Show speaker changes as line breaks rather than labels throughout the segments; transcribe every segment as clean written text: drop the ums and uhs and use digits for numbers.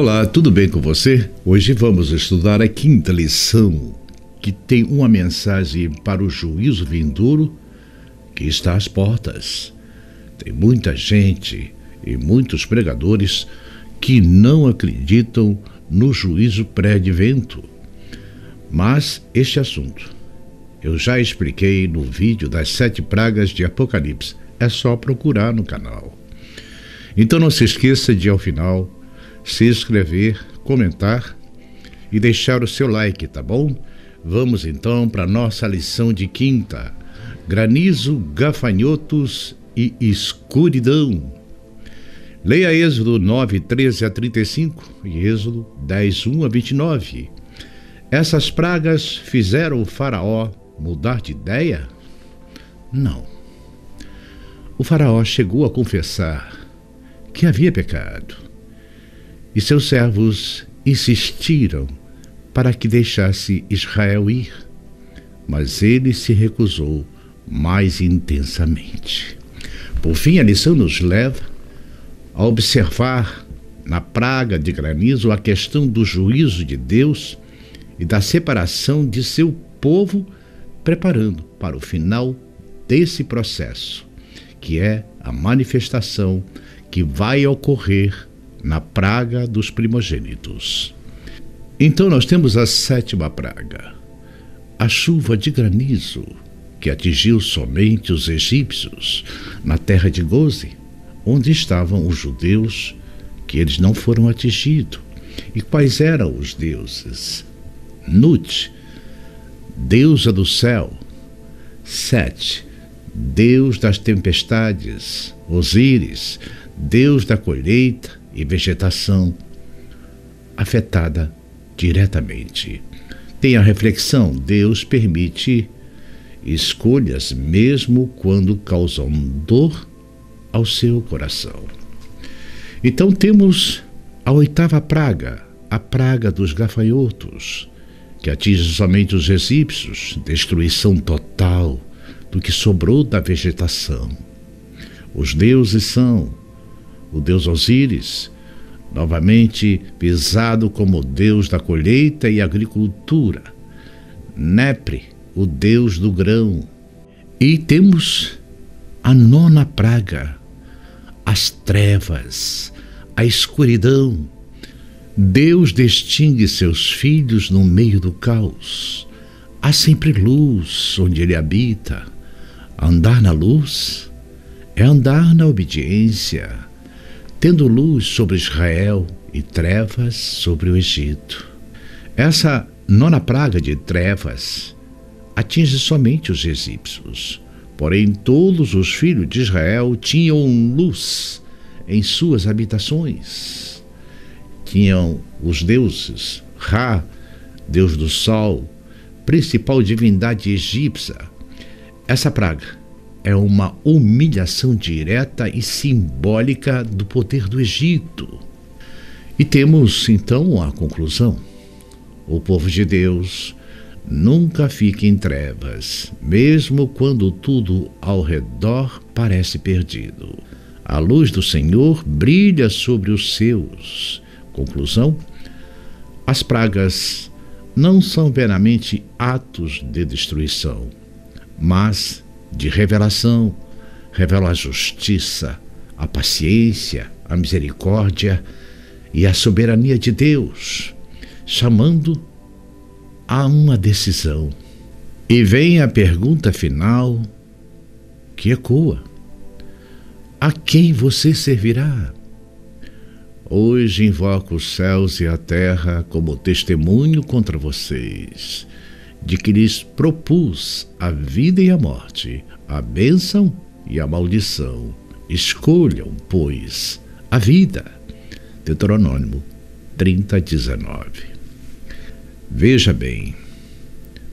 Olá, tudo bem com você? Hoje vamos estudar a quinta lição, que tem uma mensagem para o juízo vindouro que está às portas. Tem muita gente e muitos pregadores que não acreditam no juízo pré-advento. Mas este assunto eu já expliquei no vídeo das 7 pragas de Apocalipse. É só procurar no canal. Então não se esqueça de, ao final, se inscrever, comentar e deixar o seu like, tá bom? Vamos então para a nossa lição de quinta: granizo, gafanhotos e escuridão. Leia Êxodo 9, 13 a 35 e Êxodo 10, 1 a 29. Essas pragas fizeram o faraó mudar de ideia? Não. O faraó chegou a confessar que havia pecado e seus servos insistiram para que deixasse Israel ir, mas ele se recusou mais intensamente. Por fim, a lição nos leva a observar na praga de granizo a questão do juízo de Deus e da separação de seu povo, preparando para o final desse processo, que é a manifestação que vai ocorrer na praga dos primogênitos. Então nós temos a 7ª praga, a chuva de granizo, que atingiu somente os egípcios na terra de Goze, onde estavam os judeus, que eles não foram atingidos. E quais eram os deuses? Nut, deusa do céu; Sete, deus das tempestades; Osíris, deus da colheita e vegetação, afetada diretamente. Tem a reflexão: Deus permite escolhas mesmo quando causam dor ao seu coração. Então temos a 8ª praga, a praga dos gafanhotos, que atinge somente os egípcios, destruição total do que sobrou da vegetação. Os deuses são o deus Osíris, novamente pisado como deus da colheita e agricultura; Nepre, o deus do grão. E temos a 9ª praga, as trevas, a escuridão. Deus distingue seus filhos no meio do caos. Há sempre luz onde ele habita. Andar na luz é andar na obediência, tendo luz sobre Israel e trevas sobre o Egito. Essa 9ª praga de trevas atinge somente os egípcios. Porém, todos os filhos de Israel tinham luz em suas habitações. Tinham os deuses: Ra, deus do sol, principal divindade egípcia. Essa praga é uma humilhação direta e simbólica do poder do Egito. E temos então a conclusão: o povo de Deus nunca fica em trevas, mesmo quando tudo ao redor parece perdido. A luz do Senhor brilha sobre os seus. Conclusão: as pragas não são meramente atos de destruição, mas de revelação. Revelam a justiça, a paciência, a misericórdia e a soberania de Deus, chamando a uma decisão. E vem a pergunta final que ecoa: a quem você servirá? Hoje invoco os céus e a terra como testemunho contra vocês, de que lhes propus a vida e a morte, a bênção e a maldição. Escolham, pois, a vida. Deuteronômio 30, 19. Veja bem,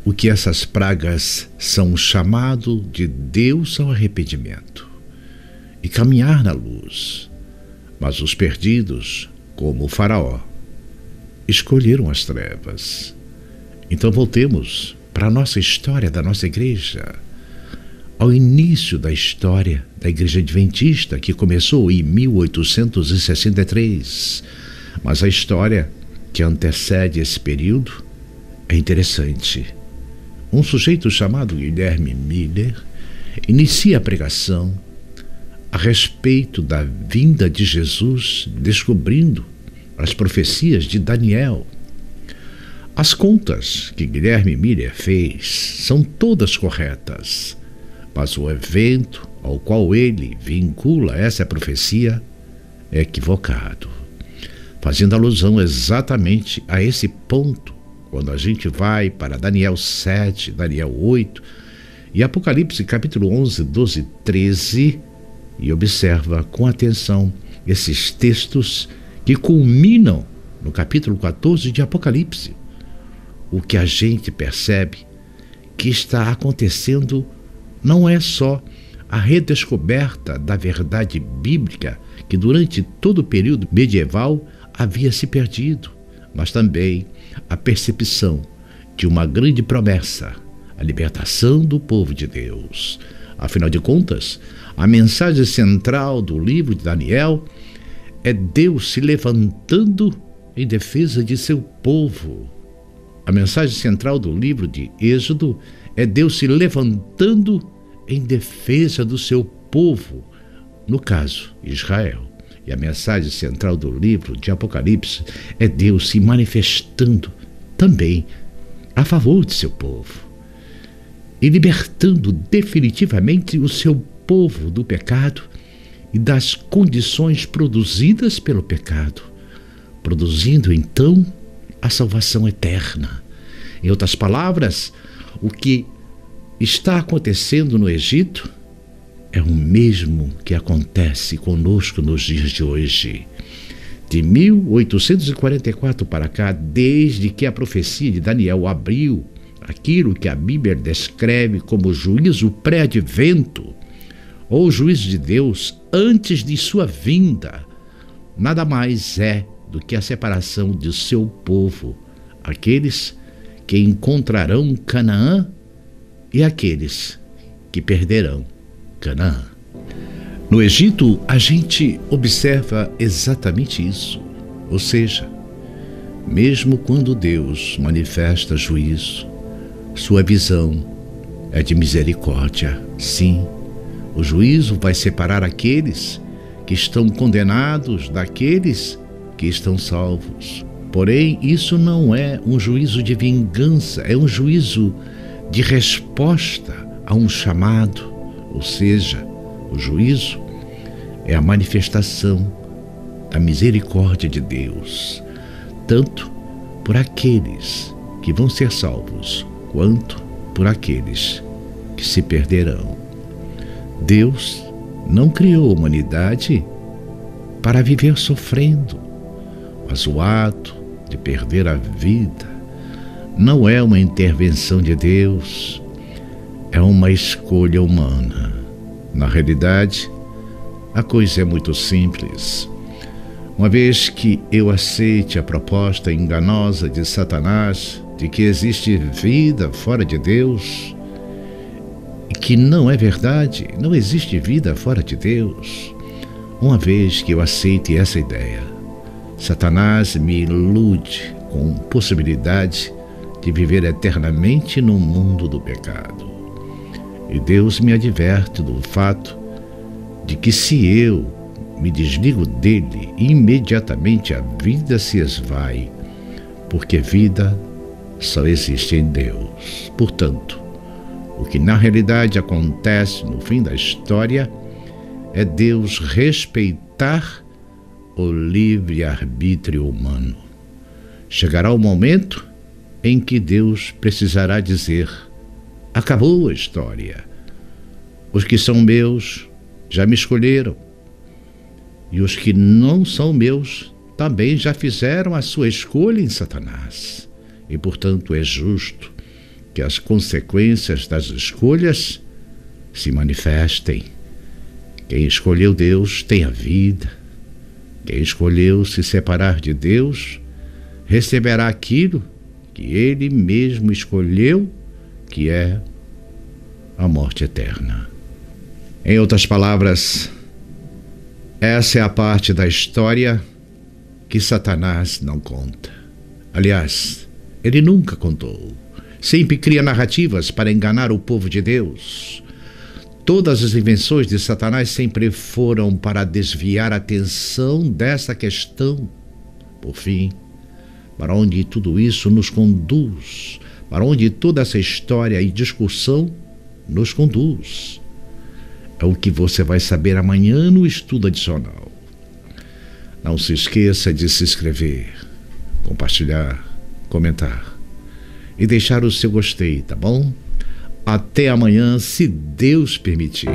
o que essas pragas são um chamado de Deus ao arrependimento e caminhar na luz. Mas os perdidos, como o faraó, escolheram as trevas. Então voltemos para a nossa história da nossa igreja, ao início da história da Igreja Adventista, que começou em 1863. Mas a história que antecede esse período é interessante. Um sujeito chamado Guilherme Miller inicia a pregação a respeito da vinda de Jesus, descobrindo as profecias de Daniel. As contas que Guilherme Miller fez são todas corretas, mas o evento ao qual ele vincula essa profecia é equivocado, fazendo alusão exatamente a esse ponto quando a gente vai para Daniel 7, Daniel 8 e Apocalipse capítulo 11, 12, 13 e observa com atenção esses textos que culminam no capítulo 14 de Apocalipse. O que a gente percebe que está acontecendo não é só a redescoberta da verdade bíblica que durante todo o período medieval havia se perdido, mas também a percepção de uma grande promessa, a libertação do povo de Deus. Afinal de contas, a mensagem central do livro de Daniel é Deus se levantando em defesa de seu povo. A mensagem central do livro de Êxodo é Deus se levantando em defesa do seu povo, no caso, Israel. E a mensagem central do livro de Apocalipse é Deus se manifestando também a favor de seu povo e libertando definitivamente o seu povo do pecado e das condições produzidas pelo pecado, produzindo então a salvação eterna. Em outras palavras, o que está acontecendo no Egito é o mesmo que acontece conosco nos dias de hoje. De 1844 para cá, desde que a profecia de Daniel abriu aquilo que a Bíblia descreve como juízo pré-advento, ou juízo de Deus antes de sua vinda, nada mais é do que a separação de seu povo, aqueles que encontrarão Canaã e aqueles que perderão Canaã. No Egito, a gente observa exatamente isso, ou seja, mesmo quando Deus manifesta juízo, sua visão é de misericórdia. Sim, o juízo vai separar aqueles que estão condenados daqueles que estão salvos. Porém, isso não é um juízo de vingança, é um juízo de resposta a um chamado, ou seja, o juízo é a manifestação da misericórdia de Deus, tanto por aqueles que vão ser salvos, quanto por aqueles que se perderão. Deus não criou a humanidade para viver sofrendo, mas o ato de perder a vida não é uma intervenção de Deus, é uma escolha humana. Na realidade, a coisa é muito simples. Uma vez que eu aceite a proposta enganosa de Satanás de que existe vida fora de Deus, e que não é verdade, não existe vida fora de Deus, uma vez que eu aceite essa ideia, Satanás me ilude com possibilidade de viver eternamente no mundo do pecado. E Deus me adverte do fato de que se eu me desligo dele, imediatamente a vida se esvai, porque vida só existe em Deus. Portanto, o que na realidade acontece no fim da história é Deus respeitar o livre-arbítrio humano. Chegará o momento em que Deus precisará dizer: acabou a história. Os que são meus já me escolheram, e os que não são meus também já fizeram a sua escolha em Satanás. E, portanto, é justo que as consequências das escolhas se manifestem. Quem escolheu Deus tem a vida. Quem escolheu se separar de Deus receberá aquilo que ele mesmo escolheu, que é a morte eterna. Em outras palavras, essa é a parte da história que Satanás não conta. Aliás, ele nunca contou. Sempre cria narrativas para enganar o povo de Deus. Todas as invenções de Satanás sempre foram para desviar a atenção dessa questão. Por fim, para onde tudo isso nos conduz? Para onde toda essa história e discussão nos conduz? É o que você vai saber amanhã no estudo adicional. Não se esqueça de se inscrever, compartilhar, comentar e deixar o seu gostei, tá bom? Até amanhã, se Deus permitir.